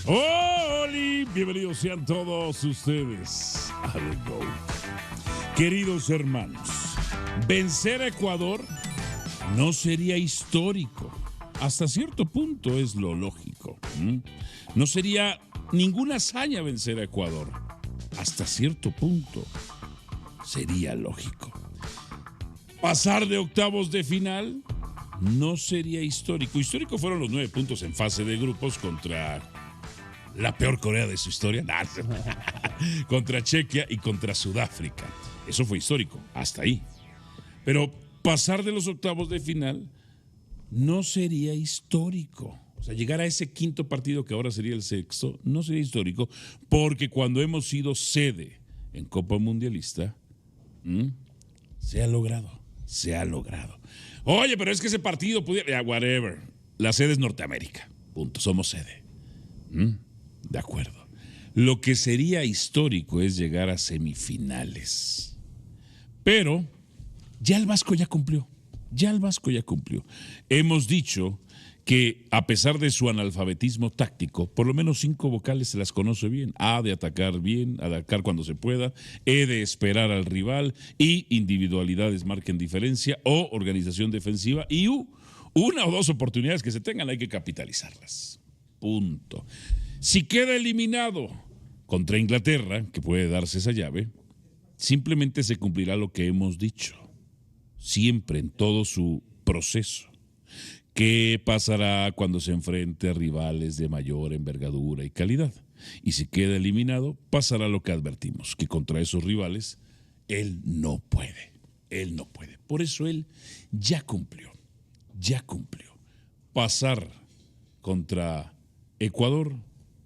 ¡Hola! Bienvenidos sean todos ustedes al GOAT. Queridos hermanos, vencer a Ecuador no sería histórico. Hasta cierto punto es lo lógico. No sería ninguna hazaña vencer a Ecuador. Hasta cierto punto sería lógico. Pasar de octavos de final no sería histórico. Histórico fueron los 9 puntos en fase de grupos contra la peor Corea de su historia, contra Chequia y contra Sudáfrica. Eso fue histórico, hasta ahí. Pero pasar de los octavos de final no sería histórico. O sea, llegar a ese quinto partido, que ahora sería el sexto, no sería histórico, porque cuando hemos sido sede en Copa Mundialista, se ha logrado. Oye, pero es que ese partido pudiera... whatever. La sede es Norteamérica. Punto. Somos sede. De acuerdo. Lo que sería histórico es llegar a semifinales. Pero ya el Vasco ya cumplió. Hemos dicho que a pesar de su analfabetismo táctico, por lo menos 5 vocales se las conoce bien. A de atacar bien, atacar cuando se pueda. E de esperar al rival. Y individualidades marquen diferencia. O organización defensiva. Y U, 1 o 2 oportunidades que se tengan hay que capitalizarlas. Punto. Si queda eliminado contra Inglaterra, que puede darse esa llave, simplemente se cumplirá lo que hemos dicho. Siempre en todo su proceso. ¿Qué pasará cuando se enfrente a rivales de mayor envergadura y calidad? Y si queda eliminado, pasará lo que advertimos, que contra esos rivales él no puede. Por eso él ya cumplió. Pasar contra Ecuador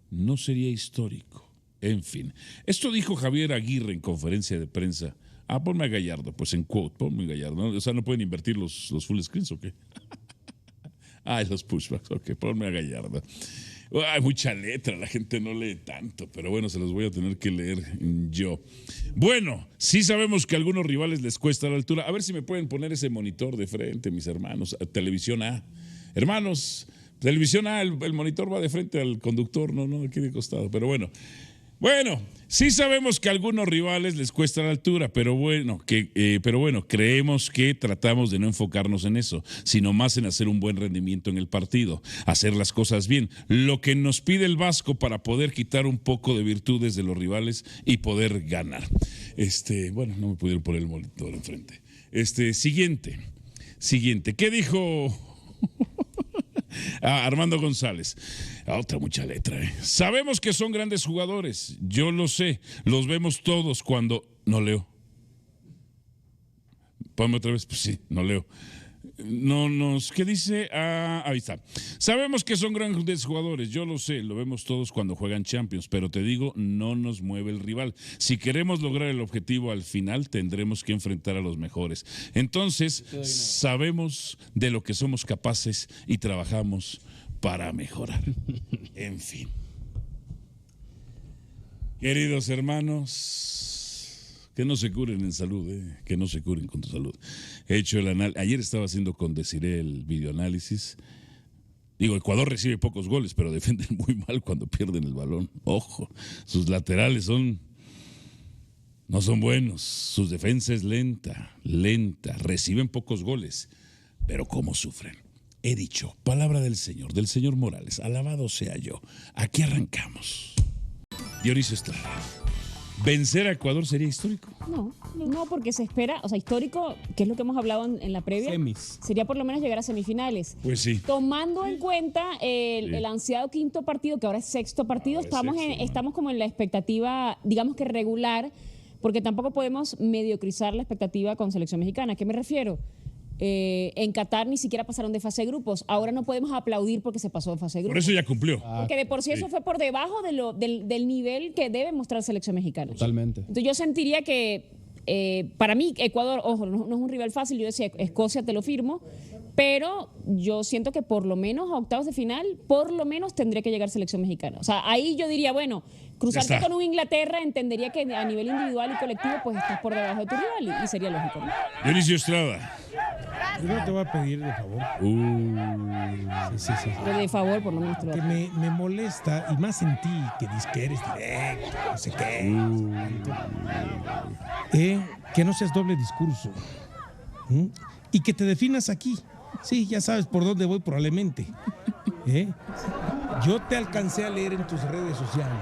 no sería histórico. En fin, esto dijo Javier Aguirre en conferencia de prensa. Ponme a Gallardo, pues en quote, ponme a Gallardo. ¿No? O sea, ¿no pueden invertir los full screens o qué? Los pushbacks, ok, ponme a Gallardo. Hay mucha letra, la gente no lee tanto, pero bueno, se los voy a tener que leer yo. Bueno, sí sabemos que a algunos rivales les cuesta la altura. A ver si me pueden poner ese monitor de frente, mis hermanos. Televisión A. Hermanos, Televisión A, el monitor va de frente al conductor, no aquí de costado, pero bueno. Bueno, sí sabemos que a algunos rivales les cuesta la altura, pero bueno, creemos que tratamos de no enfocarnos en eso, sino más en hacer un buen rendimiento en el partido, hacer las cosas bien, lo que nos pide el Vasco para poder quitar un poco de virtudes de los rivales y poder ganar. Bueno, no me pudieron poner el monitor enfrente. Siguiente. ¿Qué dijo Armando González? Otra mucha letra, ¿eh? Sabemos que son grandes jugadores, yo lo sé, los vemos todos cuando... No leo. Ponme otra vez, pues sí, no leo. ¿Qué dice? Ahí está. Sabemos que son grandes jugadores, yo lo sé, lo vemos todos cuando juegan Champions, pero te digo, no nos mueve el rival. Si queremos lograr el objetivo al final, tendremos que enfrentar a los mejores. Entonces, sabemos de lo que somos capaces y trabajamos para mejorar. En fin. Queridos hermanos, que no se curen en salud, que no se curen con tu salud. He hecho el análisis. Ayer estaba haciendo con Desiree el videoanálisis. Digo, Ecuador recibe pocos goles, pero defienden muy mal cuando pierden el balón. Ojo, sus laterales no son buenos. Su defensa es lenta. Reciben pocos goles, pero cómo sufren. He dicho, palabra del señor Morales, alabado sea yo. Aquí arrancamos. Dionisio Estrada. ¿Vencer a Ecuador sería histórico? No, porque se espera, o sea, histórico, que es lo que hemos hablado en la previa, sería por lo menos llegar a semifinales. Pues sí. Tomando en cuenta el ansiado quinto partido, que ahora es sexto partido, estamos como en la expectativa, digamos que regular, porque tampoco podemos mediocrizar la expectativa con selección mexicana. ¿A qué me refiero? En Qatar ni siquiera pasaron de fase de grupos. Ahora no podemos aplaudir porque se pasó de fase de grupos. Por eso ya cumplió. Porque de por sí eso fue por debajo del nivel que debe mostrar selección mexicana. Totalmente. Entonces yo sentiría que para mí Ecuador, ojo, no es un rival fácil. Yo decía, Escocia te lo firmo, pero yo siento que por lo menos a octavos de final, por lo menos tendría que llegar selección mexicana. O sea, ahí yo diría, bueno, cruzarte con un Inglaterra entendería que a nivel individual y colectivo pues estás por debajo de tu rival y sería lógico, ¿no? Dionisio Estrada. Primero te voy a pedir de favor. Sí. Pero de favor, por lo menos. Que me molesta, y más en ti, que dices que eres directo, no sé qué. Que no seas doble discurso. Y que te definas aquí. Sí, ya sabes por dónde voy probablemente. Yo te alcancé a leer en tus redes sociales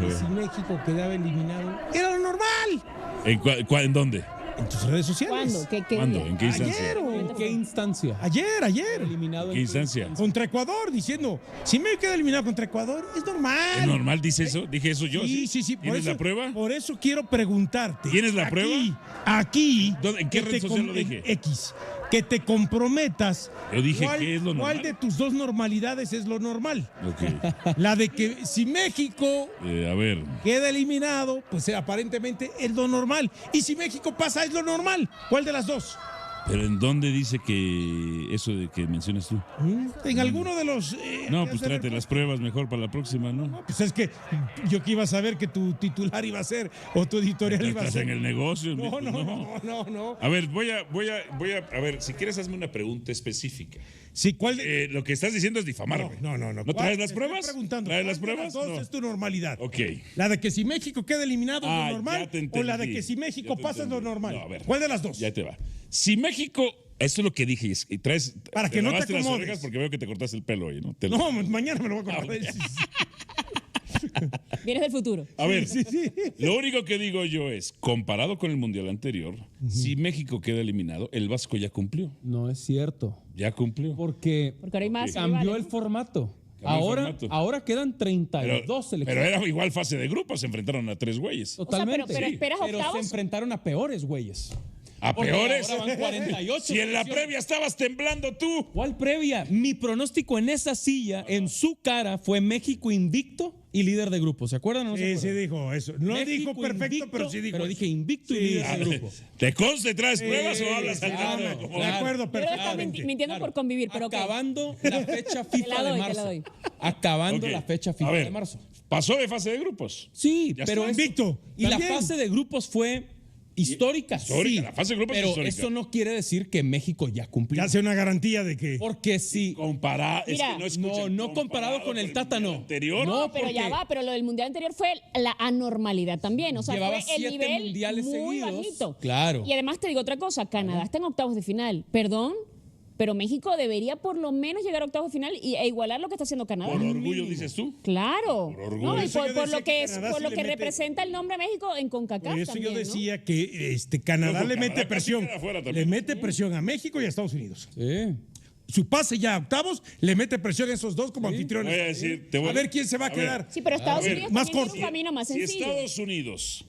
que si México quedaba eliminado, era lo normal. ¿En dónde? En tus redes sociales. ¿Cuándo? ¿Cuándo? día? ¿En qué instancia? Ayer o- ¿En qué instancia? Ayer. Eliminado ¿En qué instancia? Contra Ecuador, diciendo, si me queda eliminado contra Ecuador, es normal. ¿Es normal? ¿Dice eso? ¿Dije eso yo? Sí. ¿Tienes la prueba? Por eso quiero preguntarte. ¿Tienes la prueba? Aquí. ¿En qué que red te social lo en dije? X. Que te comprometas. Yo dije, ¿qué es lo normal? ¿Cuál de tus dos normalidades es lo normal? Ok. La de que si México A ver. queda eliminado, pues aparentemente es lo normal. Y si México pasa, es lo normal. ¿Cuál de las dos? ¿Pero en dónde dice que eso de que mencionas tú? En alguno de los... No, que pues hacer tráete el- las pruebas mejor para la próxima, ¿no? Pues es que yo que iba a saber que tu titular iba a ser o tu editorial iba a Estás ser. en el negocio. No, pues no. A ver, voy a ver, si quieres hazme una pregunta específica. Sí, ¿cuál de... Lo que estás diciendo es difamarme. No. ¿No ¿Cuál? traes las Te pruebas? Estoy preguntando. ¿Traes ¿cuál las de pruebas? dos No. es tu normalidad? Ok. ¿La de que si México queda eliminado es lo normal? ya te ¿O la de entendí. que si México Ya te pasa es lo entendí. normal? No, a ver. ¿Cuál de las dos? Ya te va. Si México, esto es lo que dije, y traes... Para que no te lavaste las acomodes. orejas porque veo que te cortaste el pelo hoy, ¿no? No, mañana me lo voy a acordar. Vienes del futuro. A ver, lo único que digo yo es, comparado con el Mundial anterior, si México queda eliminado, el Vasco ya cumplió. No es cierto. Ya cumplió. Porque Porque ahora hay más. cambió rivales, el ¿no? formato. Cambió el formato. Ahora quedan 32 Pero selecciones. era igual fase de grupos, se enfrentaron a 3 güeyes. Totalmente. pero esperas Pero se octavos. enfrentaron a peores güeyes. ¿A Porque peores? ahora van 48 Si en la selecciones. previa estabas temblando tú. ¿Cuál previa? Mi pronóstico en esa silla, en su cara, fue México invicto y líder de grupo. ¿Se acuerdan o no se Sí, acuerdan? dijo eso. No México dijo perfecto, invicto, pero sí dijo Pero eso. dije invicto y Sí, líder A de ver, grupo. ¿te conste, traes pruebas o hablas al claro, tanto? De acuerdo, Yo creo que estás perfectamente. mintiendo por convivir, pero ok. Acabando la fecha FIFA la doy, de te marzo. la doy. Acabando Ok. la fecha A FIFA ver, de marzo. pasó de fase de grupos. Sí, Ya pero está. eso- Invicto. Y la También. fase de grupos fue histórica, Histórica, sí. la fase de grupos es pero histórica. eso no quiere decir que México ya cumplió. Ya hace una garantía de que... Porque sí. Comparado, es Mira, que no escuchen, no comparado con el Tata, Mundial no. anterior. No, Pero ya porque va, pero lo del mundial anterior fue la anormalidad también. O sea, Llevaba fue el 7 nivel mundiales muy seguidos. bajito. Claro. Y además te digo otra cosa, Canadá está en octavos de final. Perdón, pero México debería por lo menos llegar a octavos de final e igualar lo que está haciendo Canadá. Por orgullo, dices tú. Claro. Por orgullo. No, Por y eso por, yo por decía lo que que es, Canadá por sí lo le que mete- representa el nombre México en CONCACAF Por eso también, yo ¿no? decía que Canadá Luego, le mete Canadá casi presión. queda afuera también. Le mete presión a México y a Estados Unidos. Sí. Su pase ya a octavos le mete presión a esos dos como Voy a anfitriones. decir, A ver quién se va a quedar. Sí, pero Estados A ver, Unidos más también corto. tiene un camino más Si sencillo. Estados Unidos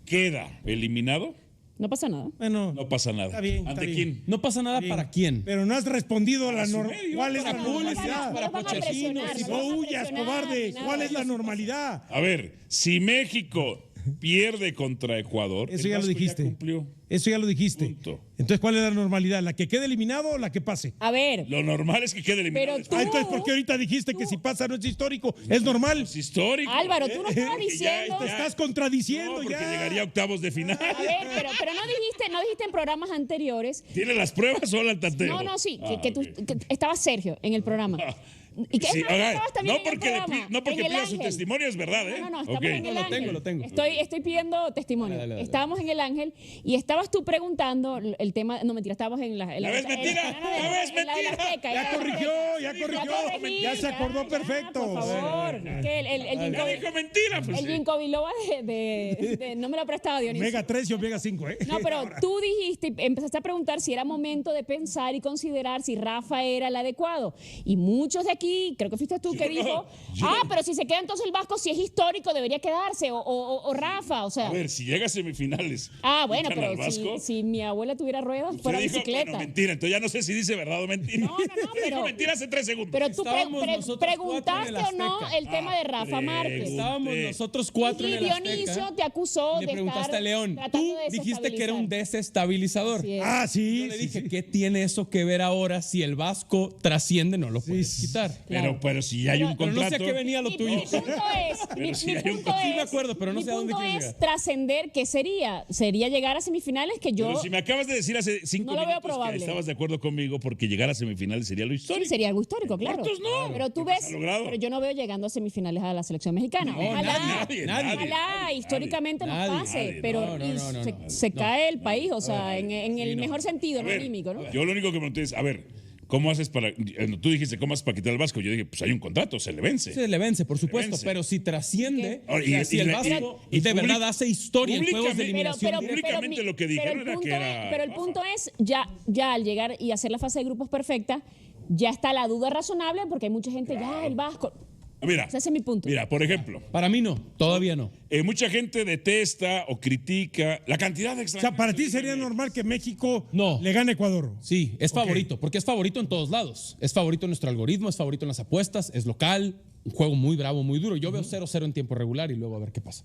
queda eliminado, No pasa nada. Bueno, no pasa nada. Está bien, está ¿Ante bien. quién? No pasa nada para quién. pero no has respondido a la su normalidad. medio. ¿Cuál es la Para No, no, normalidad? no, no los van a Pochettino, presionar, si no No los van a huyas, presionar, cobarde. ni nada. ¿Cuál es la normalidad? A ver, si México pierde contra Ecuador, Eso el ya lo Vasco dijiste. cumplió. Eso ya lo dijiste. Punto. Entonces, ¿cuál es la normalidad? ¿La que quede eliminado o la que pase? A ver, Lo normal es que quede eliminado. Pero después. Ah, entonces, ¿por qué ahorita dijiste que si pasa no es histórico? Es normal. Es histórico. Álvaro, tú no estabas Porque diciendo. Te estás contradiciendo No, porque ya. llegaría a octavos de final. A ver, pero no dijiste en programas anteriores. ¿Tiene las pruebas o la tanteo? No, no, sí, Ah, que tú ok. que estaba Sergio en el programa. Y que es Sí, más, oiga, estabas también no en el porque, programa, no porque en el pida su Ángel. testimonio, es verdad, ¿eh? No, estamos Ok. en el Lo Ángel. tengo, lo tengo. Estoy pidiendo testimonio. Dale, dale. Estábamos en el Ángel y estabas tú preguntando el tema. No, mentira, estábamos en la. ¿Ya ves mentira? ¿Ya ves mentira? Ya corrigió, ya corrigió. Ya se acordó perfecto. Por favor. Es que el Ya Ginkgo- dijo mentira, pues el sí. Ginkgo biloba no me lo ha prestado Dionisio. Omega 3 y Omega 5, ¿eh? No, pero tú dijiste, empezaste a preguntar si era momento de pensar y considerar si Rafa era el adecuado. Y muchos de aquí, creo que fuiste tú que dijo, pero si se queda entonces el Vasco, si es histórico, debería quedarse, o Rafa, o sea. A ver, si llega a semifinales. Bueno, y gana pero el Vasco, si mi abuela tuviera ruedas, usted fuera dijo, bicicleta. bueno, mentira, entonces ya no sé si dice verdad o mentira. No, Usted pero- dijo mentira hace 3 segundos. Pero tú Estábamos nosotros cuatro preguntaste en el o no Azteca. el tema de Rafa Márquez. Estábamos nosotros 4 en Y el Azteca. Dionisio te acusó Le de preguntaste estar a León. tratando Tú de dijiste que era un desestabilizar. desestabilizador. Así es. Ah, sí. Yo le sí, dije, sí. ¿qué tiene eso que ver ahora si el Vasco trasciende? No lo puedes quitar. jugar. Pero si hay un Pero no sé contrato. a qué venía lo Mi tuyo. punto es, mi si hay un- punto Sí me es, acuerdo, pero no mi sé a dónde punto quieres es llegar. trascender. ¿Qué sería? Sería llegar a semifinales que yo... Pero si me acabas de decir hace 5 No lo veo minutos que probable. estabas de acuerdo conmigo porque llegar a semifinales sería lo histórico. Sí, sería algo histórico, claro. cuartos no, Pero tú porque ves, se ha logrado. pero yo no veo llegando a semifinales a la selección mexicana. Ojalá, nadie. ojalá históricamente nos nadie, pase, nadie, pero no, y no, no, se no. cae el país, o sea, en el no. mejor sentido, A no ver, anímico, ¿no? Yo lo único que me pregunté es, a ver, ¿cómo haces para...? Tú dijiste, ¿cómo haces para quitar el Vasco? Yo dije, pues hay un contrato, se le vence. Se le vence, por supuesto, vence. pero si trasciende, Ahora, o sea, si el Vasco de verdad hace historia en juegos de eliminación públicamente lo que dijeron el era punto que era pero el punto es, ya al llegar y hacer la fase de grupos perfecta, ya está la duda razonable porque hay mucha gente, ya el Vasco. Mira, Ese es mi punto. mira, por ejemplo, Para mí no, todavía no. mucha gente detesta o critica la cantidad de O sea, extranjeros. para ti sería normal que México No. le gane a Ecuador. Sí, es favorito, porque es favorito en todos lados. Es favorito en nuestro algoritmo, es favorito en las apuestas, es local, un juego muy bravo, muy duro. Yo veo 0-0 en tiempo regular y luego a ver qué pasa.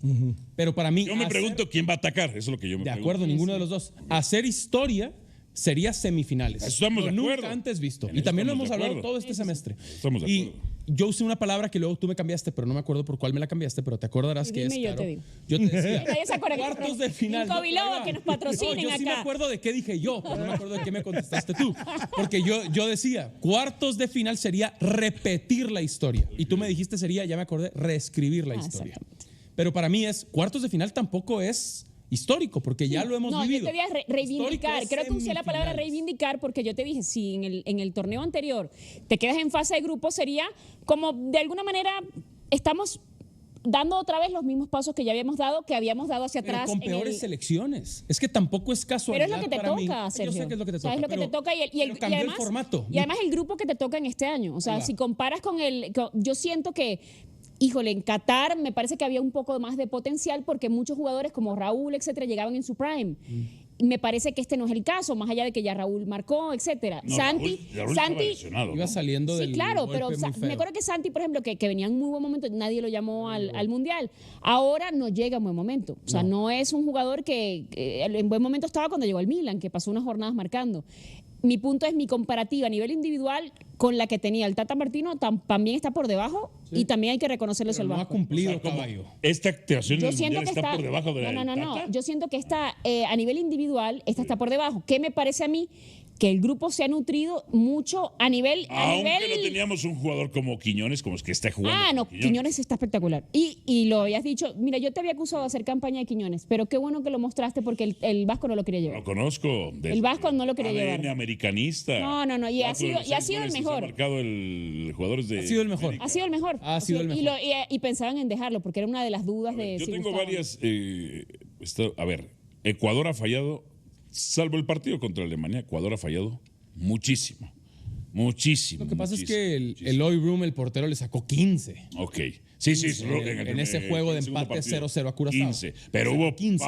Pero para mí, Yo me pregunto quién va a atacar, eso es lo que yo me de pregunto. acuerdo, ninguno de los dos. Hacer historia sería semifinales. Estamos Lo de acuerdo. nunca antes visto. En Y eso también lo estamos hemos de hablado acuerdo. todo este semestre. Estamos de Y acuerdo. yo usé una palabra que luego tú me cambiaste, pero no me acuerdo por cuál me la cambiaste, pero te acordarás Y que dime es y yo claro. te digo. Yo te decía, Nadie se acuerda. cuartos de final. Cinco Biloba, pero ahí va. que nos patrocinen yo sí me acá. acuerdo de qué dije yo, pero no me acuerdo de qué me contestaste tú. Porque yo decía, cuartos de final sería repetir la historia. Y tú me dijiste sería, ya me acordé, reescribir la historia. Exactamente. Pero para mí cuartos de final tampoco es histórico, porque ya lo hemos No, vivido. yo te voy a reivindicar. Histórico es Creo que usé la palabra semifinales. reivindicar porque yo te dije, si en el torneo anterior te quedas en fase de grupo, sería como de alguna manera estamos dando otra vez los mismos pasos que ya habíamos dado hacia Pero atrás. con peores selecciones. Es que tampoco es Pero casualidad es lo que te para mí. toca, Sergio. Yo sé que es lo que te O sea, toca. es lo que te toca pero cambió además, el formato. Y además el grupo que te toca en este año. O sea, Ahí va. si comparas yo siento que, híjole, en Qatar me parece que había un poco más de potencial porque muchos jugadores como Raúl, etcétera, llegaban en su prime. Y me parece que este no es el caso, más allá de que ya Raúl marcó, etcétera. No, Santi, Raúl estaba lesionado, Iba ¿no? saliendo sí, del claro, pero golpe muy me feo. acuerdo que Santi, por ejemplo, que venía en muy buen momento, nadie lo llamó al Mundial. Ahora no llega en buen momento. O sea, no es un jugador que en buen momento estaba cuando llegó al Milan, que pasó unas jornadas marcando. Mi punto es mi comparativa a nivel individual con la que tenía el Tata Martino también está por debajo y también hay que reconocerle eso Pero al no ha Vasco. cumplido, ¿Cómo? caballo. Esta actuación Yo del siento Mundial que está está por debajo de la no, del Tata. yo siento que está a nivel individual esta está por debajo. ¿Qué me parece a mí? Que el grupo se ha nutrido mucho a nivel Aunque no teníamos un jugador como Quiñones, como es que está jugando. Ah, no, como Quiñones está espectacular. Y lo habías dicho, mira, yo te había acusado de hacer campaña de Quiñones, pero qué bueno que lo mostraste porque el Vasco no lo quería llevar. Lo conozco. El Vasco no lo quería ADN llevar. americanista. No, y ha Cuatro de sido- los y ha seis sido el goles que se mejor. ha marcado el jugador es de Ha sido el mejor. América. Ha sido el mejor. Ha sido el mejor. Y pensaban en dejarlo porque era una de las dudas de Yo si tengo gustaba o no. varias. A ver, Ecuador ha fallado, salvo el partido contra Alemania, Ecuador ha fallado muchísimo. Muchísimo. Lo que pasa es muchísimo, que muchísimo. Eloy Room, el portero, le sacó 15. Ok. Sí. En ese juego de el segundo empate partido, 0-0 a Curazao. 15. Pero hubo 15.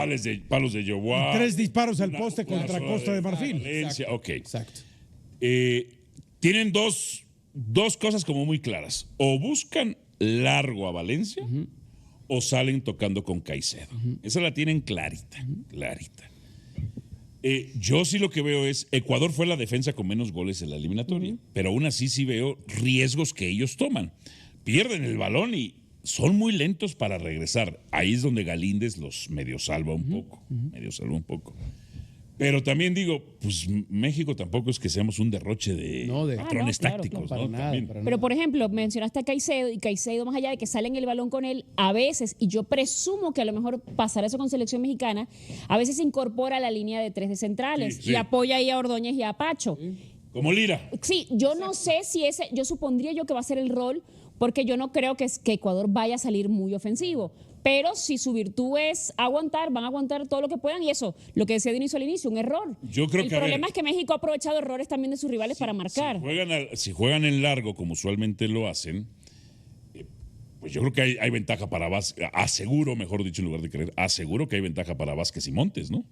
palos de Yoboa. 3 disparos al una- poste una contra sola Costa de Marfil. Valencia. Ok. Exacto. Tienen dos cosas como muy claras. O buscan largo a Valencia o salen tocando con Caicedo. Esa la tienen clarita, clarita. Yo sí lo que veo es, Ecuador fue la defensa con menos goles en la eliminatoria, pero aún así sí veo riesgos que ellos toman. Pierden el balón y son muy lentos para regresar. Ahí es donde Galíndez los medio salva un poco. Pero también digo, pues México tampoco es que seamos un derroche de patrones claro, tácticos, Para ¿no? nada, También. para nada. Pero, por ejemplo, mencionaste a Caicedo y Caicedo, más allá de que sale en el balón con él, a veces, y yo presumo que a lo mejor pasará eso con selección mexicana, a veces se incorpora a la línea de 3 de centrales Sí, sí. y apoya ahí a Ordóñez y a Pacho. Como Lira. Sí, yo no sé si yo supondría yo que va a ser el rol, porque yo no creo que Ecuador vaya a salir muy ofensivo. Pero si su virtud es aguantar, van a aguantar todo lo que puedan y eso, lo que decía Dionisio al inicio, un error. Yo creo el que, a problema ver, es que México ha aprovechado errores también de sus rivales para marcar. Si juegan en largo, como usualmente lo hacen, pues yo creo que hay ventaja para Vázquez. Aseguro, mejor dicho, en lugar de creer, aseguro que hay ventaja para Vázquez y Montes, ¿no?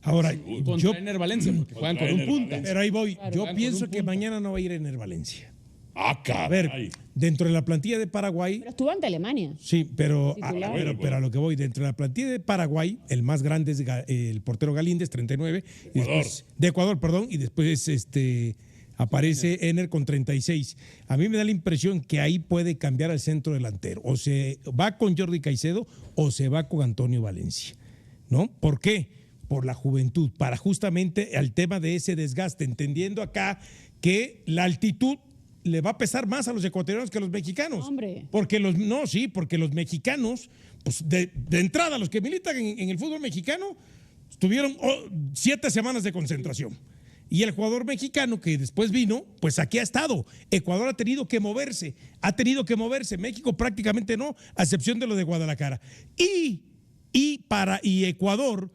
Ahora, Contra yo, Ener Valencia, porque juegan con un Ener punta. Valencia. pero ahí voy. Yo Juegan pienso con un que punta. mañana no va a ir Ener Valencia. Ah, A ver, caray. dentro de la plantilla de Paraguay, Pero estuvo ante Alemania. sí, pero Titular. pero a lo que voy, dentro de la plantilla de Paraguay, el más grande es el portero Galíndez, 39, y Ecuador. después, de Ecuador, perdón, y después aparece Ener con 36. A mí me da la impresión que ahí puede cambiar al centro delantero. O se va con Jordi Caicedo o se va con Antonio Valencia, ¿no? ¿Por qué? Por la juventud, para justamente al tema de ese desgaste, entendiendo acá que la altitud le va a pesar más a los ecuatorianos que a los mexicanos. Hombre. Porque porque los mexicanos, pues de entrada, los que militan en el fútbol mexicano, tuvieron 7 semanas de concentración. Y el jugador mexicano que después vino, pues aquí ha estado. Ecuador ha tenido que moverse. México prácticamente no, a excepción de lo de Guadalajara. Y Ecuador,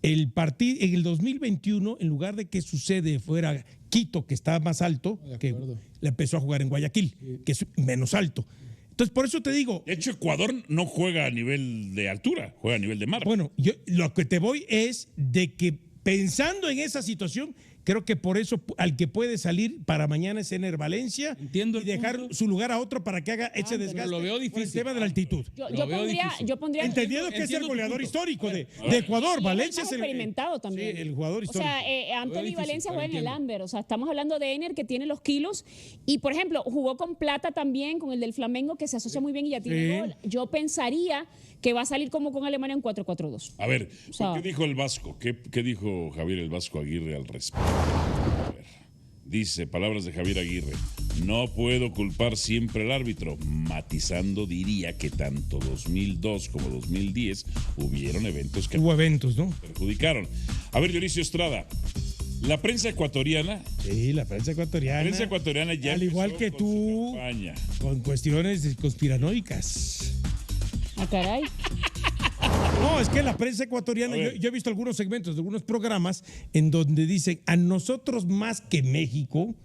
el partido en el 2021, en lugar de que sucede fuera Quito, que está más alto, que le empezó a jugar en Guayaquil, que es menos alto. Entonces, por eso te digo. De hecho, Ecuador no juega a nivel de altura, juega a nivel de mar. Bueno, yo lo que te voy es de que pensando en esa situación, creo que por eso al que puede salir para mañana es Ener Valencia. Entiendo y dejar su lugar a otro para que haga ese desgaste. lo veo por el difícil. tema de la altitud. Yo pondría Entendiendo que es el goleador histórico de Ecuador. y Valencia es es el experimentado también. Sí, el jugador histórico. O sea, Anthony difícil, Valencia pero juega en el entiendo. Amber. O sea, estamos hablando de Ener que tiene los kilos. Y, por ejemplo, jugó con Plata también, con el del Flamengo, que se asocia muy bien y ya tiene gol. Yo pensaría que va a salir como con Alemania en 4-4-2. A ver, O sea, ¿qué dijo el Vasco? ¿Qué dijo Javier el Vasco Aguirre al respecto? A ver, dice, palabras de Javier Aguirre, no puedo culpar siempre al árbitro. Matizando, diría que tanto 2002 como 2010 hubieron eventos que Hubo eventos, ¿no? perjudicaron. A ver, Dionisio Estrada, la prensa ecuatoriana... Sí, la prensa ecuatoriana. Ya al igual empezó que con tú, su campaña. con cuestiones conspiranoicas. ah, caray. No, es que la prensa ecuatoriana, yo he visto algunos segmentos de algunos programas en donde dicen, a nosotros más que México,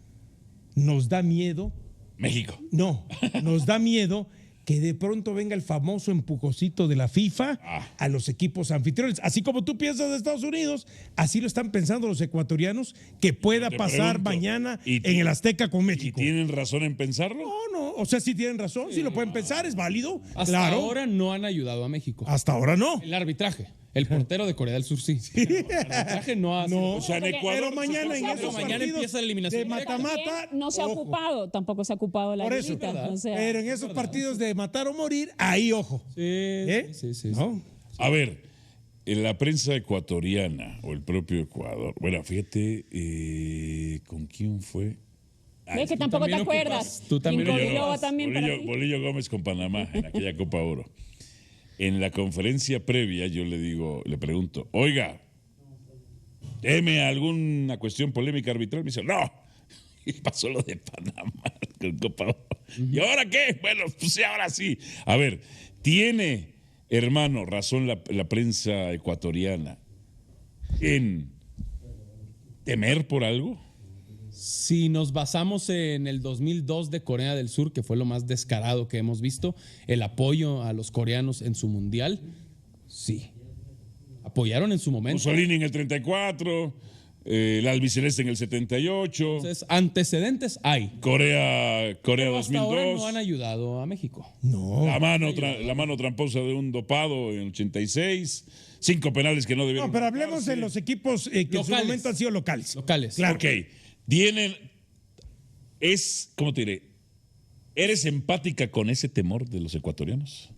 nos da miedo. México. No, nos da miedo que de pronto venga el famoso empujocito de la FIFA a los equipos anfitriones. Así como tú piensas de Estados Unidos, así lo están pensando los ecuatorianos que pueda Te pasar pregunto, mañana ¿y en el Azteca con ¿Y México. tienen razón en pensarlo? No, o sea, sí tienen razón, sí lo pueden pensar, es válido. Hasta claro. ahora no han ayudado a México. Hasta ahora no. El arbitraje. El portero de Corea del Sur sí. El arbitraje no ha sido. No, O sea, en Ecuador... pero mañana en Pero esos mañana partidos empieza la eliminación de directa. mata-mata, No se ha ojo. ocupado, tampoco se ha ocupado la Por eso, liga, o sea, pero en esos partidos de matar o morir, ahí ojo. Sí. ¿No? A ver, en la prensa ecuatoriana o el propio Ecuador, bueno, fíjate, ¿con quién fue? ves que tampoco te también acuerdas. ocupas, tú también Y ocupas. Coriloba también para ti. Bolillo Gómez con Panamá en aquella Copa Oro. En la conferencia previa yo le pregunto, oiga, ¿teme alguna cuestión polémica arbitral? Me dice, no. Y pasó lo de Panamá con Copa Oro. ¿Y ahora qué? Bueno, pues sí, ahora sí. A ver, ¿tiene, hermano, razón la prensa ecuatoriana en temer por algo? Si nos basamos en el 2002 de Corea del Sur, que fue lo más descarado que hemos visto, el apoyo a los coreanos en su mundial, sí. Apoyaron en su momento. Mussolini en el 34, el albiceleste en el 78, Entonces, antecedentes hay. Corea Pero hasta ahora 2002. no han ayudado a México. No. La mano tramposa de un dopado en el 86, 5 penales que no debieron. No, pero hablemos marcarse. de los equipos que en su Locales. momento han sido locales. Locales. Claro. Ok, ¿cómo te diré? ¿Eres empática con ese temor de los ecuatorianos?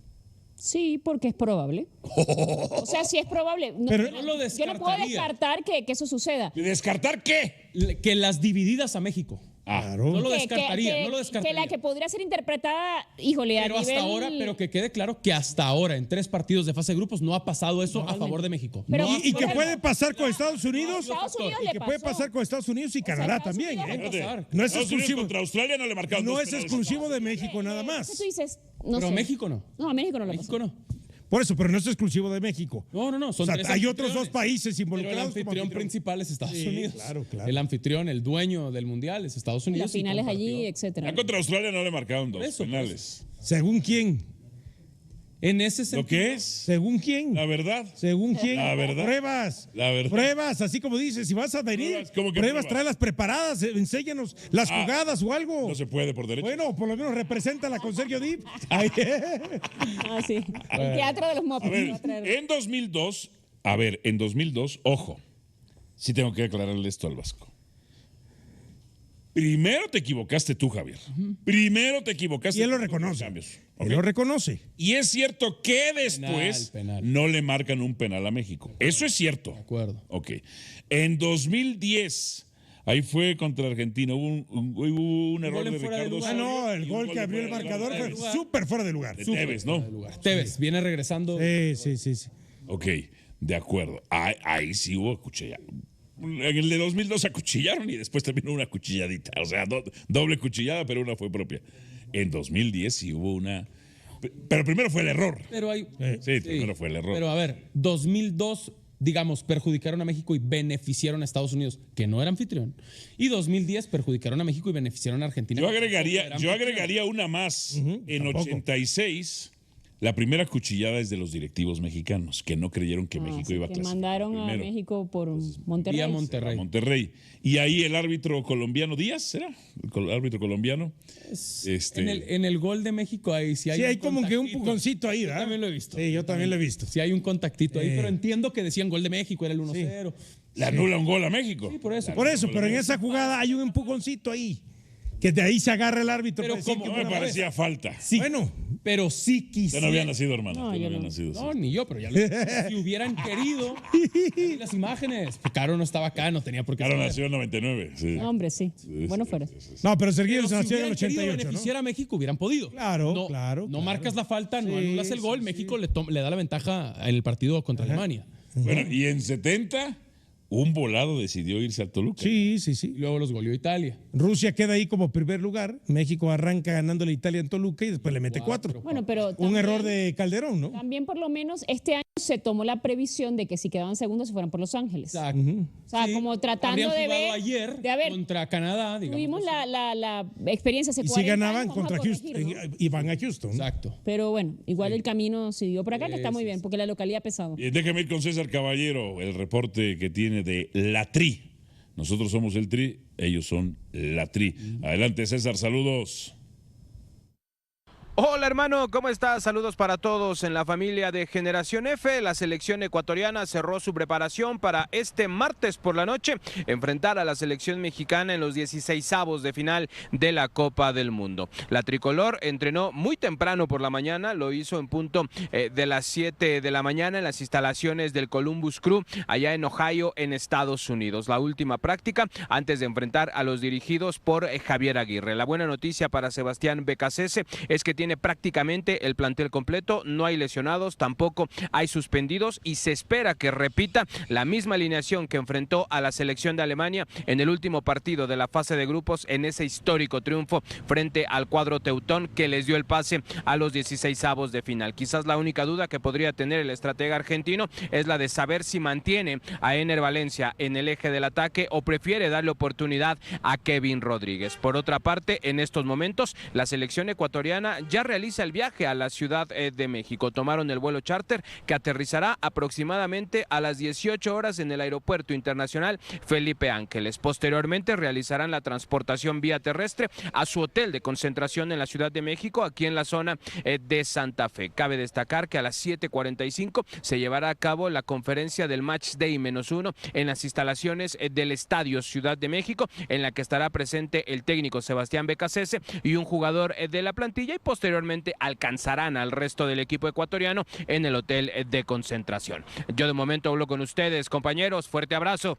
Sí, porque es probable. O sea, sí es probable. No, Pero yo no lo yo no puedo descartaría. descartar que eso suceda. ¿Descartar qué? Que las divididas a México. Claro. No lo Que- descartaría, que- no lo descartaría. Que la que podría ser interpretada, híjole, Pero a hasta nivel... ahora, pero que quede claro que hasta ahora, en 3 partidos de fase de grupos, no ha pasado eso a favor de México. Pero- No ha Y que Bueno, puede pasar con Estados Unidos. Estados Unidos Y le que puede pasó. pasar con Estados Unidos y Canadá Estados también. Unidos le ¿eh? pasó. pasar. No es Estados Unidos exclusivo. contra Australia no le marcaron No dos es penales. exclusivo de México nada ¿Qué más. tú dices? No Pero sé. México no. No, a México no le México pasó. no. Por eso, pero no es exclusivo de México. No. O Son sea, tres hay otros dos anfitriones. países Pero el involucrados. como anfitrión anfitrión. principal es Estados Sí, Unidos. claro. El anfitrión, el dueño del mundial es Estados Unidos. Las y finales allí, compartió. etcétera. Ya contra Australia no le marcaron dos Eso, penales. ¿Según quién? En ese ¿Lo sentido. que es? ¿Según quién? La verdad. ¿Según quién? La verdad. Pruebas. La verdad. Pruebas, así como dices, si vas a venir, Pruebas, ¿cómo que pruebas, pruebas? tráelas preparadas, enséñanos las jugadas o algo. No se puede por derecho. Bueno, por lo menos represéntala con Sergio Dip. Ahí. Ah, sí. El teatro de los A mopeds. ver, va a traer. en 2002, ojo, sí tengo que aclararle esto al Vasco. Primero te equivocaste tú, Javier. Primero te equivocaste. Y él lo tú con los reconoce. cambios, Él ¿ok? lo reconoce. Y es cierto que después Penal. no le marcan un penal a México. Eso es cierto. De acuerdo. Ok. En 2010, ahí fue contra Argentina, hubo un error gol de en fuera de Ricardo lugar. Osorio El y un gol que de abrió el fuera de marcador lugar de fue Tevez. súper fuera de lugar. De súper. Tevez, ¿no? Tevez viene regresando. Sí. Ok, de acuerdo. Ahí sí hubo acuchillado. En el de 2002 acuchillaron y después también hubo una cuchilladita. O sea, doble cuchillada, pero una fue propia. En 2010 sí hubo una... Pero primero fue el error. Pero hay. Sí, primero fue el error. Pero a ver, 2002, digamos, perjudicaron a México y beneficiaron a Estados Unidos, que no era anfitrión. Y 2010 perjudicaron a México y beneficiaron a Argentina. Yo que agregaría, era yo anfitrión. agregaría una más. En tampoco. 86, la primera cuchillada es de los directivos mexicanos, que no creyeron que México Así iba a que clasificar mandaron a primero. México por Monterrey. Vía A Monterrey. Monterrey. Y ahí el árbitro colombiano, Díaz, ¿era? El árbitro colombiano. En el gol de México ahí sí hay, Sí, hay un como que un contactito. puconcito ahí, ¿verdad? Yo también lo he visto. Sí, yo también lo he visto. Sí hay un contactito ahí, pero entiendo que decían gol de México, era el 1-0. Le anula un gol a México. Sí, por eso. Por eso, pero en esa jugada hay un empujoncito ahí. Que de ahí se agarra el árbitro. Pero para decir como- que No fue me una parecía falta. Sí, Bueno. pero sí Yo quisiera. no había nacido, hermano. No, Yo yo no había no. nacido. No, sí. ni yo, pero ya si hubieran querido ahí las imágenes. Caro no estaba acá, no tenía por qué Claro, saber. nació en 99. Sí. No, hombre, sí. Bueno fuera. No, pero Sergio Pero se si nació en el hubieran querido 88, ¿no? beneficiar a México, hubieran podido. Claro, no, claro, No claro. marcas la falta, no Sí, anulas el gol, sí, México le da la ventaja en el partido contra Alemania. Bueno, y en 70, un volado decidió irse al Toluca. Sí. Y luego los goleó Italia. Rusia queda ahí como primer lugar. México arranca ganándole a Italia en Toluca y después le mete 4. Bueno, pero Un también- error de Calderón, ¿no? También por lo menos este año se tomó la previsión de que si quedaban segundos se fueran por Los Ángeles. Exacto. O sea, como tratando Habrían de jugado ver... ayer de, a ver, contra Canadá, digamos. tuvimos la experiencia hace Y si 40 ganaban años, vamos a contra corregir, Houston, ¿no? y van a Houston. Exacto. Pero bueno, igual el camino siguió por acá, que está muy bien, porque la localidad ha pesado. Y déjame ir con César Caballero, el reporte que tiene de la Tri. Nosotros somos el Tri, ellos son la Tri. Adelante, César, saludos. Hola hermano, ¿cómo estás? Saludos para todos en la familia de Generación F. La selección ecuatoriana cerró su preparación para este martes por la noche enfrentar a la selección mexicana en los 16avos de final de la Copa del Mundo. La tricolor entrenó muy temprano por la mañana, lo hizo en punto de las 7 de la mañana en las instalaciones del Columbus Crew allá en Ohio, en Estados Unidos. La última práctica antes de enfrentar a los dirigidos por Javier Aguirre. La buena noticia para Sebastián Becasese es que tiene prácticamente el plantel completo, no hay lesionados, tampoco hay suspendidos y se espera que repita la misma alineación que enfrentó a la selección de Alemania en el último partido de la fase de grupos en ese histórico triunfo frente al cuadro teutón que les dio el pase a los 16avos de final. Quizás la única duda que podría tener el estratega argentino es la de saber si mantiene a Ener Valencia en el eje del ataque o prefiere darle oportunidad a Kevin Rodríguez. Por otra parte, en estos momentos la selección ecuatoriana ya realiza el viaje a la Ciudad de México. Tomaron el vuelo charter que aterrizará aproximadamente a las 18 horas en el Aeropuerto Internacional Felipe Ángeles. Posteriormente realizarán la transportación vía terrestre a su hotel de concentración en la Ciudad de México, aquí en la zona de Santa Fe. Cabe destacar que a las 7:45 se llevará a cabo la conferencia del Match Day -1 en las instalaciones del Estadio Ciudad de México, en la que estará presente el técnico Sebastián Becasese y un jugador de la plantilla, y posteriormente alcanzarán al resto del equipo ecuatoriano en el hotel de concentración. Yo de momento hablo con ustedes, compañeros. Fuerte abrazo.